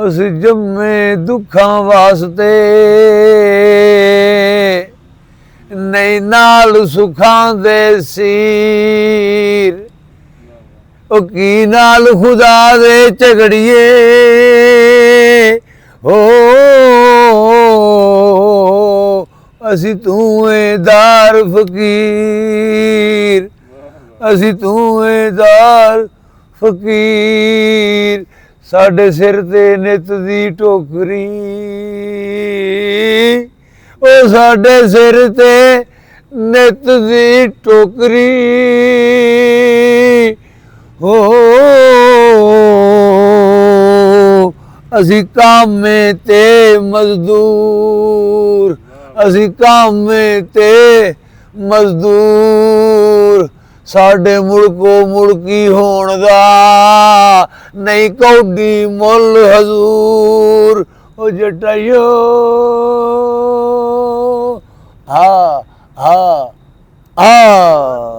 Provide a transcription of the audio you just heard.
उस जम्मे दुखां वास्ते नहीं नाल सुखां दे सीर ओ की नाल खुदा दे झगड़िए हो असी तू दार फकीर असी तू दार फकीर साडे सिर ते नित दी टोकरी ओ साडे सिर ते नित दी टोकरी हो असी कामे ते मजदूर असी कामे ते मजदूर साडे मुड़को मुड़की होण दा नहीं कौडी मुल हजूर ओ जटाइयो हा हा हा